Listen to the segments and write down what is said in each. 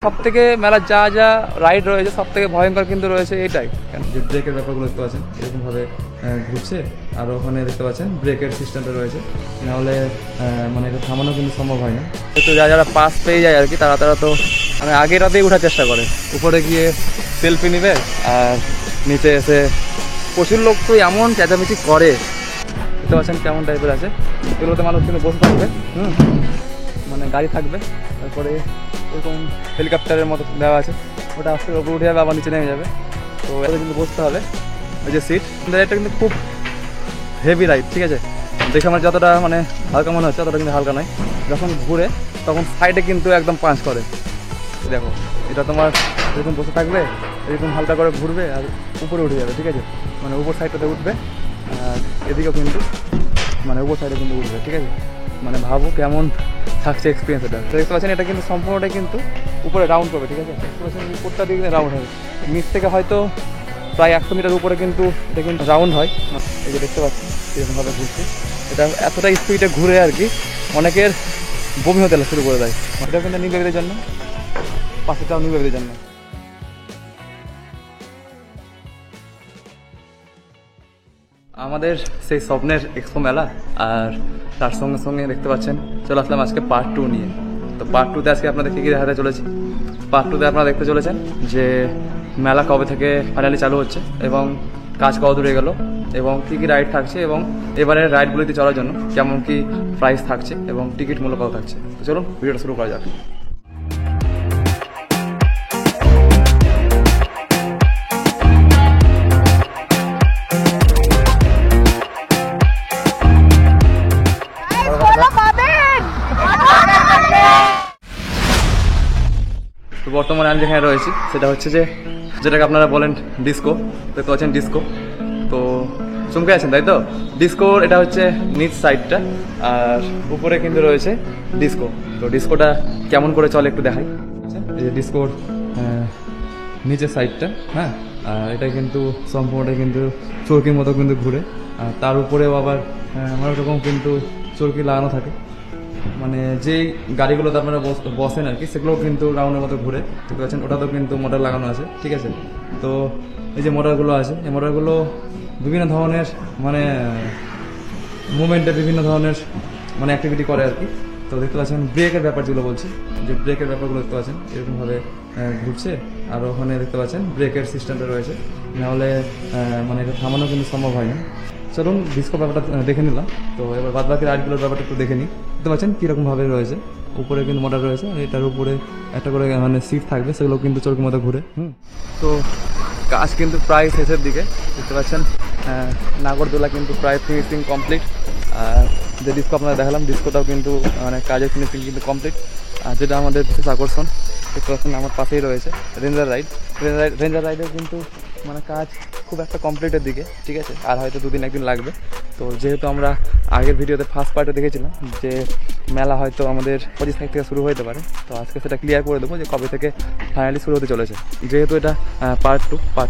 সব থেকে মেলার যা যা রাইড রয়েছে সব থেকে ভয়ঙ্কর কিন্তু রয়েছে এইটাই, যে ব্রেকের ব্যাপারগুলো দেখতে পাচ্ছেন এরকমভাবে ঘুরছে, আর ওখানে দেখতে পাচ্ছেন ব্রেকের সিস্টেমটা রয়েছে, নাহলে মানে এটা থামানো কিন্তু সম্ভব হয় না। তো যারা পাস পেয়ে যায় আর কি, তারা তো মানে আগের রাতেই ওঠার চেষ্টা করে, উপরে গিয়ে সেলফি নিবে, আর নিচে এসে প্রচুর লোক তো এমন চেঁচামেচি করে, দেখতে পাচ্ছেন কেমন টাইপের আছে। এগুলোতে মানুষ কিন্তু বসে থাকবে, মানে গাড়ি থাকবে, তারপরে এরকম হেলিকপ্টারের মতো দেওয়া আছে, ওটা আস্তে উপরে উঠে যাবে আবার নিচে নেমে যাবে। তো এটা কিন্তু বসতে হবে, ওই যে সিট, এটা কিন্তু খুব হেভি রাইড, ঠিক আছে। দেখে আমার যতটা মানে হালকা মনে হচ্ছে ততটা কিন্তু হালকা নয়। যখন ঘুরে তখন সাইডে কিন্তু একদম পাঞ্চ করে, দেখো এটা তোমার এরকম বসে থাকবে, এরকম হালকা করে ঘুরবে আর উপরে উঠে যাবে, ঠিক আছে। মানে উপর সাইডটাতে উঠবে আর এদিকেও কিন্তু মানে উপর সাইডে কিন্তু উঠবে, ঠিক আছে। মানে ভাবো কেমন থাকছে এক্সপিরিয়েন্স এটা। তো দেখতে পাচ্ছেন এটা কিন্তু সম্পূর্ণটাই কিন্তু উপরে রাউন্ড করবে, ঠিক আছে। দেখতে পাচ্ছেন উপরটা দিকে রাউন্ড হবে, নিচ থেকে হয়তো প্রায় 100 মিটার উপরে কিন্তু এটা কিন্তু রাউন্ড হয়। এই যে দেখতে পাচ্ছি এরকমভাবে ঘুরছে, এটা এতটা স্পিডে ঘুরে আর কি অনেকের বমি হতে শুরু করে দেয়। এটা কিন্তু নিউ বেবিদের জন্য, পাশেটাও নিউ বেবিদের জন্য। আমাদের সেই স্বপ্নের এক্সপো মেলা, আর তার সঙ্গে সঙ্গে দেখতে পাচ্ছেন চলে আসলাম আজকে পার্ট 2 নিয়ে। তো পার্ট 2তে আজকে আপনাদের কী কী দেখাতে চলেছি। পার্ট 2তে আপনারা দেখতে চলেছেন যে মেলা কবে থেকে ফাইনালি চালু হচ্ছে এবং কাজ কত দূরে গেল এবং কী কী রাইড থাকছে এবং এবারের রাইডগুলিতে চলার জন্য কেমন কী প্রাইস থাকছে এবং টিকিট মূল্য কত থাকছে। তো চলুন ভিডিওটা শুরু করা যাক। তো বর্তমানে আমি যেখানে রয়েছি সেটা হচ্ছে যে যেটাকে আপনারা বলেন ডিস্কো, দেখতে পাচ্ছেন ডিস্কো। তো চমকে আছেন তাই তো, ডিস্কোর এটা হচ্ছে নিচ সাইডটা আর উপরে কিন্তু রয়েছে ডিস্কো। তো ডিস্কোটা কেমন করে চলে একটু দেখাই। এই যে ডিস্কোর নিচের সাইডটা, হ্যাঁ, আর এটা কিন্তু সম্পূর্ণটা কিন্তু চরকির মতো কিন্তু ঘুরে, আর তার উপরেও আবার অনেক রকম কিন্তু চরকি লাগানো থাকে। মানে যেই গাড়িগুলোতে আপনারা বসেন আর কি সেগুলোও কিন্তু রাউন্ডের মতো ঘুরে, দেখতে পাচ্ছেন ওটাতেও কিন্তু মোটর লাগানো আছে, ঠিক আছে। তো এই যে মোটরগুলো আছে, এই মোটরগুলো বিভিন্ন ধরনের মানে মুভমেন্টে বিভিন্ন ধরনের মানে অ্যাক্টিভিটি করে আর কি। তো দেখতে পাচ্ছেন ব্রেকের ব্যাপার যেগুলো বলছি, যে ব্রেকের ব্যাপারগুলো দেখতে পাচ্ছেন এরকমভাবে ঘুরছে, আর ওখানে দেখতে পাচ্ছেন ব্রেকের সিস্টেমটা রয়েছে, নাহলে মানে এটা থামানো কিন্তু সম্ভব হয় না। চলুন ডিস্কো ব্যাপারটা দেখে নিলাম। তো এবার বাদ বাকি রাইডগুলোর ব্যাপারটা একটু দেখে নিই। দেখতে পাচ্ছেন কীরকমভাবে রয়েছে, উপরে কিন্তু মোটর রয়েছে, এটার উপরে একটা করে মানে সিট থাকবে, সেগুলো কিন্তু চরকির মতো ঘুরে। তো কাজ কিন্তু প্রায় শেষের দিকে, দেখতে পাচ্ছেন নাগরদোলা কিন্তু প্রায় ফিনিশিং কমপ্লিট, আর যে ডিস্কো আপনারা দেখালাম ডিস্কোটাও কিন্তু মানে কাজের ফিনিশিং কিন্তু কমপ্লিট। আর যেটা আমাদের বিশেষ আকর্ষণ দেখতে পাচ্ছেন আমার পাশেই রয়েছে রেঞ্জার রাইড। রেঞ্জার রাইডের কিন্তু মানে কাজ খুব একটা কমপ্লিটের দিকে, ঠিক আছে, আর হয়তো 2-1 দিন লাগবে। তো যেহেতু আমরা আগের ভিডিওতে ফার্স্ট পার্টে দেখেছিলাম যে মেলা হয়তো আমাদের 25 তারিখ থেকে শুরু হতে পারে, তো আজকে সেটা ক্লিয়ার করে দেবো যে কবে থেকে ফাইনালি শুরু হতে চলেছে। যেহেতু এটা পার্ট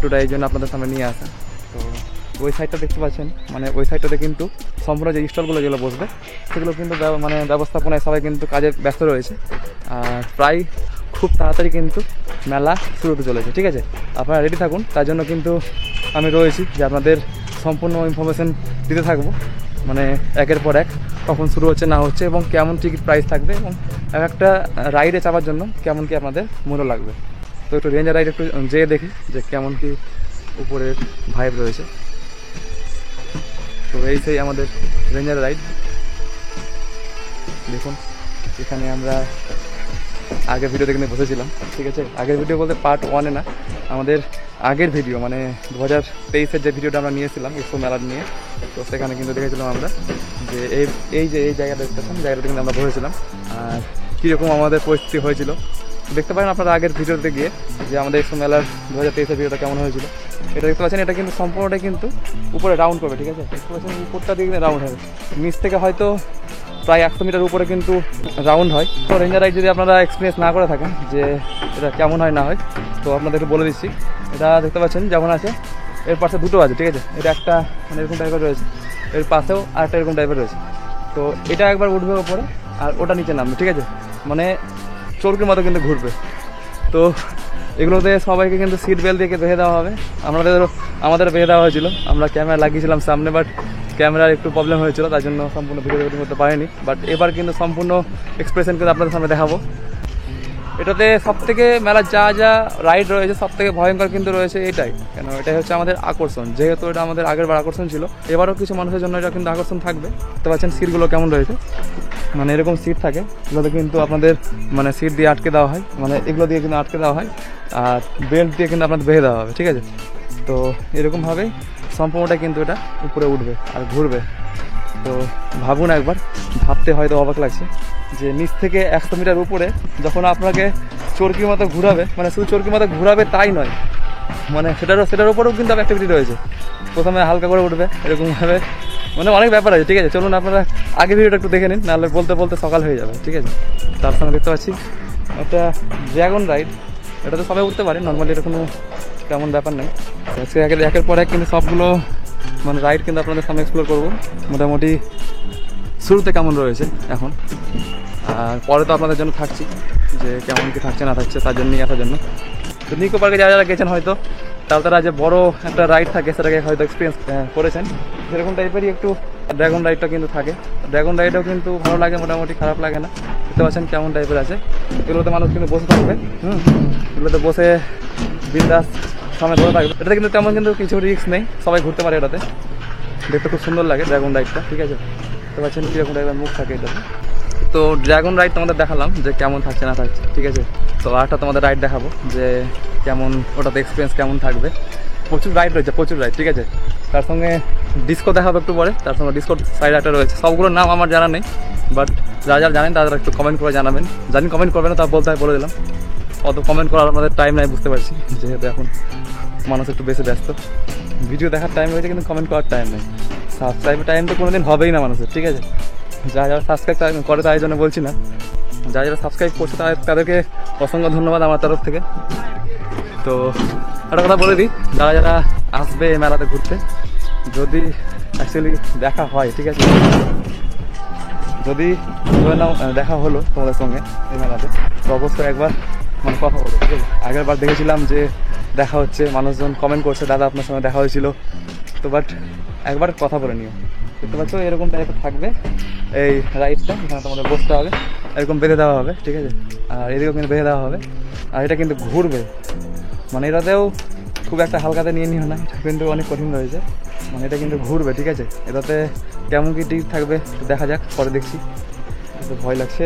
2টা এই জন্য আপনাদের সামনে নিয়ে আসা। তো ওই সাইডটা দেখতে পাচ্ছেন, মানে ওই সাইডটাতে কিন্তু সম্পূর্ণ যে স্টলগুলো যেগুলো বসবে সেগুলো কিন্তু মানে ব্যবস্থাপনায় সবাই কিন্তু কাজে ব্যস্ত রয়েছে, আর প্রায় খুব তাড়াতাড়ি কিন্তু মেলা শুরু হতে চলেছে, ঠিক আছে। আপনারা রেডি থাকুন, তার জন্য কিন্তু আমি রয়েছি যে আপনাদের সম্পূর্ণ ইনফরমেশন দিতে থাকবো, মানে একের পর এক কখন শুরু হচ্ছে না হচ্ছে এবং কেমন টিকিট প্রাইস থাকবে এবং একটা রাইডে চাপার জন্য কেমন কি আপনাদের মূল্য লাগবে। তো একটু রেঞ্জার রাইড একটু যেয়ে দেখি যে কেমন কি উপরের ভাইব রয়েছে। তো এই সেই আমাদের রেঞ্জার রাইড, দেখুন এখানে আমরা আগের ভিডিওতে কিন্তু বসেছিলাম, ঠিক আছে। আগের ভিডিও বলতে পার্ট 1-এ না, আমাদের আগের ভিডিও মানে 2023-এর যে ভিডিওটা আমরা নিয়েছিলাম এক্সপো মেলার নিয়ে। তো সেখানে কিন্তু দেখেছিলাম আমরা যে এই যে এই জায়গাটা দেখতেছেন, জায়গাটা কিন্তু আমরা বসেছিলাম আর কীরকম আমাদের পরিস্থিতি হয়েছিল দেখতে পারেন আপনারা আগের ভিডিওতে গিয়ে, যে আমাদের এক্সপো মেলার 2023-এর ভিডিওটা কেমন হয়েছিল। এটা দেখতে পাচ্ছেন এটা কিন্তু সম্পূর্ণটাই কিন্তু উপরে রাউন্ড করবে, ঠিক আছে। দেখতে পাচ্ছেন উপরটা দিকে রাউন্ড হবে, নিচ থেকে হয়তো প্রায় 100 মিটার উপরে কিন্তু রাউন্ড হয়। তো রেঞ্জার রাইড যদি আপনারা এক্সপিরিয়েন্স না করে থাকেন যে এটা কেমন হয় না হয়, তো আপনাদের একটু বলে দিচ্ছি। এটা দেখতে পাচ্ছেন যেমন আছে, এর পাশে দুটো আছে, ঠিক আছে। এটা একটা মানে এরকম টাইপের রয়েছে, এর পাশেও আরেকটা এরকম টাইপের রয়েছে। তো এটা একবার উঠবে উপরে আর ওটা নিচে নামবে, ঠিক আছে। মানে চরকির মতো কিন্তু ঘুরবে। তো এগুলোতে সবাইকে কিন্তু সিট বেল্ট দিয়ে বেঁধে দেওয়া হবে। আমাদের বেঁধে দেওয়া হয়েছিল, আমরা ক্যামেরা লাগিয়েছিলাম সামনে, বাট ক্যামেরার একটু প্রবলেম হয়েছিল, তার জন্য সম্পূর্ণ ভিডিও রেকর্ডিং করতে পারিনি। বাট এবার কিন্তু সম্পূর্ণ এক্সপ্রেশন কিন্তু আপনাদের সামনে দেখাবো। এটাতে সবথেকে মেলার যা যা রাইড রয়েছে সবথেকে ভয়ঙ্কর কিন্তু রয়েছে এটাই, কেন এটাই হচ্ছে আমাদের আকর্ষণ। যেহেতু এটা আমাদের আগের বার আকর্ষণ ছিল, এবারও কিছু মানুষের জন্য এটা কিন্তু আকর্ষণ থাকবে। দেখতে পাচ্ছেন সিটগুলো কেমন রয়েছে, মানে এরকম সিট থাকে, এগুলোতে কিন্তু আপনাদের মানে সিট দিয়ে আটকে দেওয়া হয়, মানে এগুলো দিয়ে কিন্তু আটকে দেওয়া হয়, আর বেল্ট দিয়ে কিন্তু আপনাদের বেঁধে দেওয়া হবে, ঠিক আছে। তো এরকমভাবেই সম্পূর্ণটা কিন্তু এটা উপরে উঠবে আর ঘুরবে। তো ভাবুন একবার, ভাবতে হয়তো অবাক লাগছে যে নিচ থেকে 100 মিটার উপরে যখন আপনাকে চরকির মতো ঘুরাবে, মানে শুধু চরকির মতো ঘুরাবে তাই নয়, মানে সেটার উপরেও কিন্তু অ্যাক্টিভিটি রয়েছে। প্রথমে হালকা করে উঠবে এরকমভাবে, মানে অনেক ব্যাপার আছে, ঠিক আছে। চলুন আপনারা আগে ভিডিওটা একটু দেখে নিন, নাহলে বলতে বলতে সকাল হয়ে যাবে, ঠিক আছে। তার সঙ্গে দেখতে পাচ্ছি একটা ড্রাগন রাইড, এটা তো সবাই উঠতে পারে নর্মালি, এটা কোনো তেমন ব্যাপার নেই। আজকে একের পর এক কিন্তু সবগুলো মানে রাইড কিন্তু আপনাদের সামনে এক্সপ্লোর করবো। মোটামুটি শুরুতে কেমন রয়েছে এখন, আর পরে তো আপনাদের জন্য থাকছি যে কেমন কি থাকছে না থাকছে, তার জন্যই আসার জন্য। তো নিকো পার্কে যারা যারা গেছেন হয়তো তারা যে বড় একটা রাইড থাকে সেটাকে হয়তো এক্সপিরিয়েন্স করেছেন, সেরকম টাইপেরই একটু ড্রাগন রাইডটা কিন্তু থাকে। ড্রাগন রাইডও কিন্তু ভালো লাগে, মোটামুটি খারাপ লাগে না। দেখতে পাচ্ছেন কেমন টাইপের আছে, এগুলোতে মানুষ কিন্তু বসে থাকবে, এগুলোতে বসে বিন্দাস সামনে ধরে থাকবে। এটাতে কিন্তু তেমন কিন্তু কিছু রিস্ক নেই, সবাই ঘুরতে পারে এটাতে। দেখতে খুব সুন্দর লাগে ড্রাগন রাইডটা, ঠিক আছে। দেখতে পাচ্ছেন কীরকম টাইপের মুখ থাকে এটাতে। তো ড্রাগন রাইড তোমাদের দেখালাম যে কেমন থাকছে না থাকছে, ঠিক আছে। তো আরেকটা তোমাদের রাইড দেখাবো যে কেমন, ওটাতে এক্সপিরিয়েন্স কেমন থাকবে। প্রচুর রাইড রয়েছে, প্রচুর রাইড, ঠিক আছে। তার সঙ্গে ডিস্কো দেখাবো একটু পরে, তার সঙ্গে ডিস্কো সাইড একটা রয়েছে। সবগুলোর নাম আমার জানা নেই, বাট যারা যারা জানেন তারা একটু কমেন্ট করে জানাবেন। জানি কমেন্ট করবেন না, তা বলতে হয় বলে দিলাম। অত কমেন্ট করার আমাদের টাইম নাই, বুঝতে পারছি, যেহেতু এখন মানুষ একটু বেশি ব্যস্ত। ভিডিও দেখার টাইম হয়েছে কিন্তু কমেন্ট করার টাইম নেই। সাবস্ক্রাইবের টাইম তো কোনোদিন হবেই না মানুষের, ঠিক আছে। যারা যারা সাবস্ক্রাইব করে তাই জন্য বলছি না, যারা যারা সাবস্ক্রাইব করছে তাদেরকে অসংখ্য ধন্যবাদ আমার তরফ থেকে। তো একটা কথা বলে দিই, যারা যারা আসবে এই মেলাতে ঘুরতে, যদি অ্যাকচুয়ালি দেখা হয়, ঠিক আছে, যদি দেখা হলো তোমাদের সঙ্গে এই মেলাতে, তো অবশ্যই একবার মানে কথা বলো, ঠিক আছে। আগের বার দেখেছিলাম যে দেখা হচ্ছে, মানুষজন কমেন্ট করছে দাদা আপনার সঙ্গে দেখা হয়েছিল, তো বাট একবার কথা বলে নিও। দেখতে পাচ্ছ এরকম টাইপের থাকবে এই রাইডটা, এখানে তোমাদের বসতে হবে, এরকম বেঁধে দেওয়া হবে, ঠিক আছে। আর এদিকেও কিন্তু বেঁধে দেওয়া হবে, আর এটা কিন্তু ঘুরবে, মানে এটাতেও খুব একটা হালকাতে নিয়ে নিও না, এটা কিন্তু অনেক কঠিন রয়েছে, মানে এটা কিন্তু ঘুরবে, ঠিক আছে। এটাতে কেমন কি টিকিট থাকবে দেখা যাক, পরে দেখছি। তো ভয় লাগছে।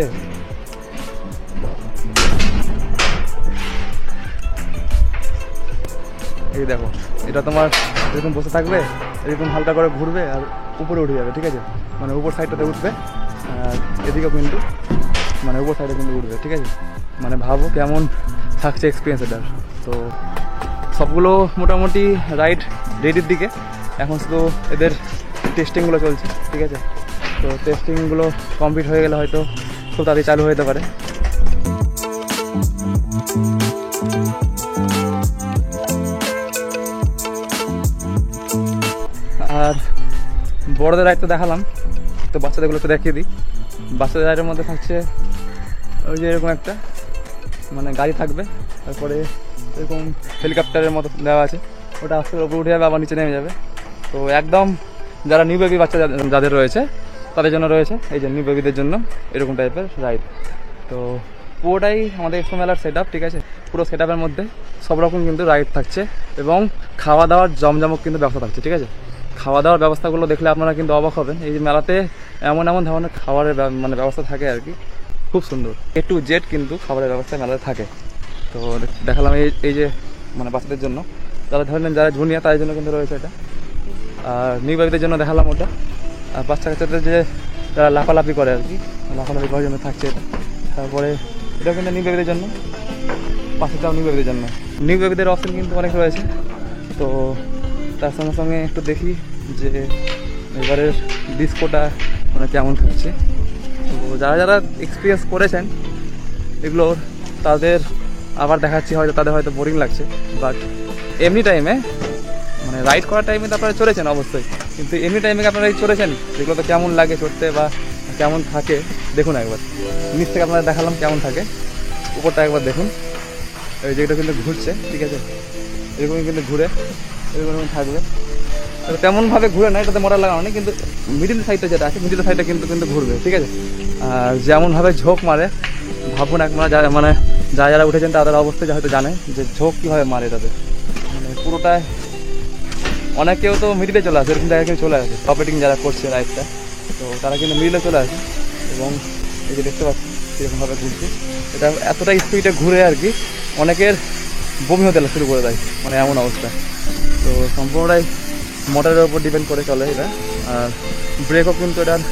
এই দেখো, এটা তোমার এরকম বসে থাকবে, এরকম হালকা করে ঘুরবে আর উপরে উঠে যাবে, ঠিক আছে। মানে উপর সাইডটাতে উঠবে, আর এদিকেও কিন্তু মানে উপর সাইডে কিন্তু উঠবে, ঠিক আছে। মানে ভাবো কেমন থাকছে এক্সপিরিয়েন্স এটার। তো সবগুলো মোটামুটি রাইড রেডির দিকে, এখন শুধু এদের টেস্টিংগুলো চলছে, ঠিক আছে। তো টেস্টিংগুলো কমপ্লিট হয়ে গেলে হয়তো খুব তাড়াতাড়ি চালু হয়ে যেতে পারে। আর বড়দের রাইড তো দেখালাম, তো বাচ্চাদেরগুলো তো দেখিয়ে দিই। বাচ্চাদের রাইডের মধ্যে থাকছে ওই যে এরকম একটা মানে গাড়ি থাকবে, তারপরে এরকম হেলিকপ্টারের মতো দেওয়া আছে, ওটা আস্তে করে উপরে উঠে যাবে আবার নিচে নেমে যাবে। তো একদম যারা নিউ বেবি বাচ্চা যাদের রয়েছে তাদের জন্য রয়েছে এই যে নিউ বেবিদের জন্য এরকম টাইপের রাইড। তো পুরোটাই আমাদের এক্সপো মেলার সেট আপ, ঠিক আছে। পুরো সেট আপের মধ্যে সব রকম কিন্তু রাইড থাকছে এবং খাওয়া দাওয়ার জমজমক কিন্তু ব্যবস্থা থাকছে, ঠিক আছে। খাওয়া দাওয়ার ব্যবস্থাগুলো দেখলে আপনারা কিন্তু অবাক হবেন। এই যে মেলাতে এমন এমন ধরনের খাবারের মানে ব্যবস্থা থাকে আর কি, খুব সুন্দর। A to Z কিন্তু খাবারের ব্যবস্থা মেলাতে থাকে। তো দেখালাম এই যে মানে বাচ্চাদের জন্য, যারা ধরেন যারা জুনিয়র তাদের জন্য কিন্তু রয়েছে এটা। আর নিউ বেবিদের জন্য দেখালাম ওটা। আর বাচ্চা কাচ্চাদের যে যারা লাফালাফি করে আর কি, লাফালাফি করার জন্য থাকছে এটা। তারপরে এটাও কিন্তু নিউ বেবিদের জন্য, পাশেটাও নিউ বেবিদের জন্য। নিউ বেবিদের অপশন কিন্তু অনেক রয়েছে। তো তার সঙ্গে সঙ্গে একটু দেখি যে এবারের ডিস্কোটা মানে কেমন থাকছে। তো যারা যারা এক্সপিরিয়েন্স করেছেন এগুলোর, তাদের আবার দেখাচ্ছি, হয়তো তাদের হয়তো বোরিং লাগছে, বাট এমনি টাইমে মানে রাইড করার টাইমে তো আপনারা চড়েছেন অবশ্যই, কিন্তু এমনি টাইমে আপনারা চড়েছেন যেগুলো তো কেমন লাগে চড়তে বা কেমন থাকে দেখুন একবার। নিচ থেকে আপনারা দেখালাম কেমন থাকে, উপরটা একবার দেখুন। ওই যেটা কিন্তু ঘুরছে, ঠিক আছে, এরকমই কিন্তু ঘুরে এরকম থাকবে। তেমনভাবে ঘুরে না, এটাতে মোটর লাগানো নেই, কিন্তু মিডিল সাইডটা যেটা আছে মিডিল সাইডটা কিন্তু কিন্তু ঘুরবে, ঠিক আছে। আর যেমনভাবে ঝোঁক মারে ভাবুন, মানে যারা উঠেছেন তাদের অবস্থায় হয়তো জানে যে ঝোঁক কীভাবে মারে এটাতে, মানে পুরোটাই। অনেকেও তো মিডিলে চলে আসে, এরকম জায়গায় চলে আসে, অপারেটিং যারা করছে রাইডটা, তো তারা কিন্তু মিডিলে চলে আসে। এবং এই যে দেখতে পাচ্ছি সেরকমভাবে ঘুরছে, এটা এতটা স্পিডে ঘুরে আর কি অনেকের বমি হতে শুরু করে দেয়, মানে এমন অবস্থা। তো সম্পূর্ণটাই মোটরের উপর ডিপেন্ড করে চলে এটা। আর ব্রেকও কিন্তু এটার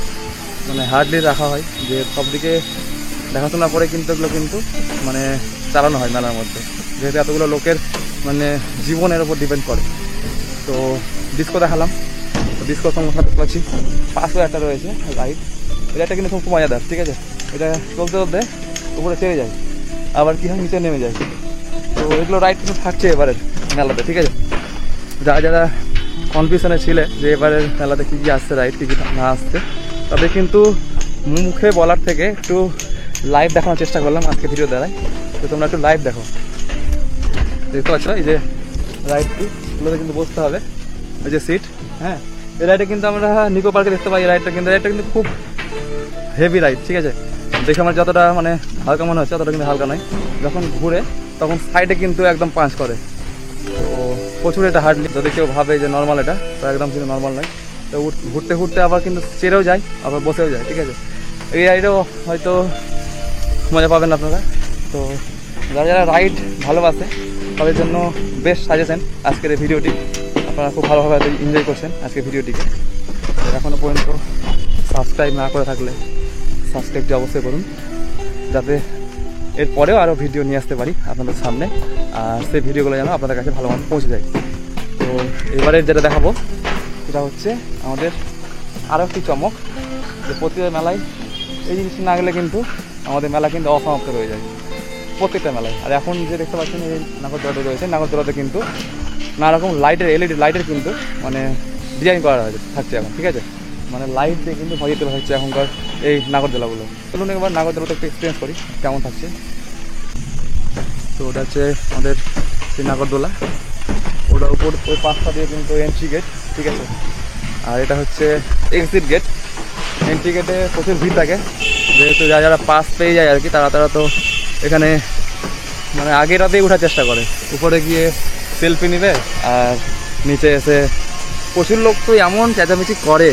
মানে হার্ডলি রাখা হয়, যে সব দিকে দেখাশোনা করে কিন্তু এগুলো কিন্তু মানে চালানো হয় মেলার মধ্যে, যেহেতু এতগুলো লোকের মানে জীবনের উপর ডিপেন্ড করে। তো ডিস্কো দেখালাম, তো ডিস্কোর সঙ্গে দেখতে পাচ্ছি পাশেও একটা রয়েছে রাইড, এটা কিন্তু খুব মজাদার, ঠিক আছে। এটা চলতে চলতে উপরে চেড়ে যায়, আবার কী হয় নিচে নেমে যায়। তো এগুলো রাইড কিন্তু থাকছে এবারের মেলাতে, ঠিক আছে। যারা যারা কনফিউশনে ছিলে যে এবারের মেলাতে কী কী আসছে রাইড, কী কী না আসছে, তবে কিন্তু মুখে বলার থেকে একটু লাইভ দেখানোর চেষ্টা করলাম আজকে ভিডিও দ্বারাই। তো তোমরা একটু লাইভ দেখো, দেখতে পাচ্ছ এই যে রাইডটি, এগুলোতে কিন্তু বসতে হবে, এই যে সিট। হ্যাঁ, এই রাইডে কিন্তু আমরা নিকো পার্কে দেখতে পাই, এই রাইডটা কিন্তু খুব হেভি রাইড, ঠিক আছে। দেখে আমার যতটা মানে হালকা মনে হচ্ছে ততটা কিন্তু হালকা নয়। যখন ঘুরে তখন সাইডে কিন্তু একদম পাঞ্চ করে, তো প্রচুর এটা হার্ডলি। যদি কেউ ভাবে যে নর্মাল, এটা তো একদম কিন্তু নর্মাল নয়। তো ঘুরতে ঘুরতে আবার কিন্তু চেড়েও যায়, আবার বসেও যায়, ঠিক আছে। এই রাইডেও হয়তো মজা পাবেন আপনারা। তো যারা যারা রাইড ভালোবাসে তাদের জন্য বেস্ট সাজেশন আজকের এই ভিডিওটি। আপনারা খুব ভালোভাবে এনজয় করছেন আজকের ভিডিওটিকে। এখনও পর্যন্ত সাবস্ক্রাইব না করে থাকলে সাবস্ক্রাইবটি অবশ্যই করুন, যাতে এরপরেও আরও ভিডিও নিয়ে আসতে পারি আপনাদের সামনে, আর সেই ভিডিওগুলো যেন আপনাদের কাছে ভালোভাবে পৌঁছে যায়। তো এবারে যেটা দেখাবো সেটা হচ্ছে আমাদের আরও একটি চমক, যে প্রতিটা মেলায় এই জিনিসটি না গেলে কিন্তু আমাদের মেলা কিন্তু অসমাপ্ত রয়ে যায়, প্রত্যেকটা মেলায়। আর এখন যে দেখতে পাচ্ছেন এই নাগরদোলাটি রয়েছে, নাগরদোলাতে কিন্তু নানা রকম লাইটের এলইডি লাইটের কিন্তু মানে ডিজাইন করা হয়েছে থাকছে এখন, ঠিক আছে। মানে লাইট দিয়ে কিন্তু ভরিয়ে তোলা হচ্ছে এখনকার এই নাগরদোলাগুলো। চলুন একবার নাগরদোলাতে একটু এক্সপিরিয়েন্স করি কেমন থাকছে। তো ওটা হচ্ছে আমাদের সেই নাগরদোলা, ওটার উপর ওই পাঁচটা দিয়ে কিন্তু এন্ট্রি গেট, ঠিক আছে। আর এটা হচ্ছে এক্সিট গেট। এন্ট্রি গেটে প্রচুর ভিড় থাকে, যেহেতু যারা পাস পেয়ে যায় আর কি, তারা তো এখানে মানে আগের রাতেই ওঠার চেষ্টা করে, উপরে গিয়ে সেলফি নেবে। আর নিচে এসে প্রচুর লোক তো এমন চেঁচামেচি করে,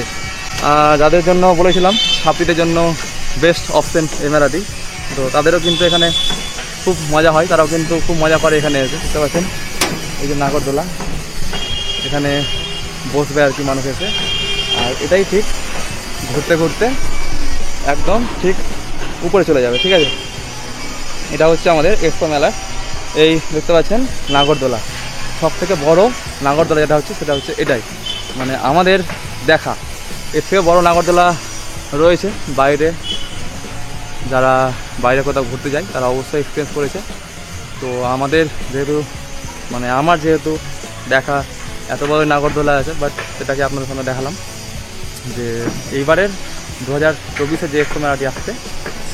যাদের জন্য বলেছিলাম ছাত্রীদের জন্য বেস্ট অপশন এই মেলাটি। তো তাদেরও কিন্তু এখানে খুব মজা হয়, তারাও কিন্তু খুব মজা করে এখানে এসে। বুঝতে পারছেন এই যে নাগরদোলা, এখানে বসবে আর কি মানুষ এসে। আর এটাই ঠিক ঘুরতে ঘুরতে একদম ঠিক উপরে চলে যাবে, ঠিক আছে। এটা হচ্ছে আমাদের এক্সপো মেলার এই দেখতে পাচ্ছেন নাগরদোলা, সব থেকে বড় নাগরদোলা যেটা হচ্ছে সেটা হচ্ছে এটাই, মানে আমাদের দেখা। এর থেকে বড় নাগরদোলা রয়েছে বাইরে, যারা বাইরে কোথাও ঘুরতে যায় তারা অবশ্যই এক্সপিরিয়েন্স করেছে। তো আমাদের যেহেতু মানে আমার যেহেতু দেখা এত বড় নাগরদোলা আছে, বাট সেটাকে আপনাদের সামনে দেখালাম যে এইবারের 2024-এ যে এক্সপো মেলাটি আসছে,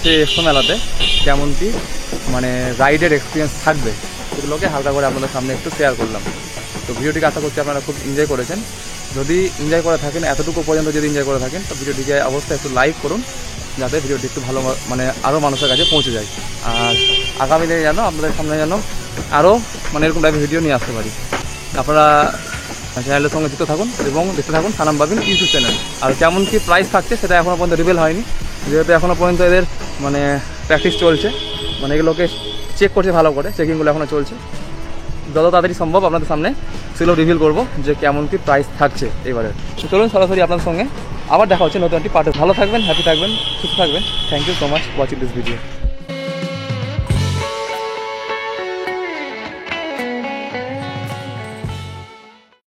সেই এক্সপো মেলাতে কেমন কি মানে রাইডের এক্সপিরিয়েন্স থাকবে সেগুলোকে হালকা করে আপনাদের সামনে একটু শেয়ার করলাম। তো ভিডিওটিকে আশা করছি আপনারা খুব এনজয় করেছেন। যদি এনজয় করে থাকেন, এতটুকু পর্যন্ত যদি এনজয় করে থাকেন, তো ভিডিওটিকে অবশ্যই একটু লাইক করুন, যাতে ভিডিওটি একটু ভালো মানে আরও মানুষের কাছে পৌঁছে যায়। আর আগামী দিনে যেন আপনাদের সামনে যেন আরও মানে এরকম টাইপের ভিডিও নিয়ে আসতে পারি। আপনারা চ্যানেলের সঙ্গে যুক্ত থাকুন এবং দেখতে থাকুন সানাম বাবিন ইউটিউব চ্যানেল। আর কেমন কি প্রাইস থাকছে সেটা এখনও পর্যন্ত রিভিল হয়নি, যেহেতু এখনও পর্যন্ত এদের মানে প্র্যাকটিস চলছে, মানে এগুলোকে চেক করছে ভালো করে, চেকিংগুলো এখনও চলছে। যত তাড়াতাড়ি সম্ভব আপনাদের সামনে সেগুলো রিভিল করবো যে কেমন কি প্রাইস থাকছে এবারে। তো চলুন সরাসরি আপনার সঙ্গে আবার দেখা হচ্ছে নতুন একটি পার্টে। ভালো থাকবেন, হ্যাপি থাকবেন, সুস্থ থাকবেন। Thank you so much watching this video.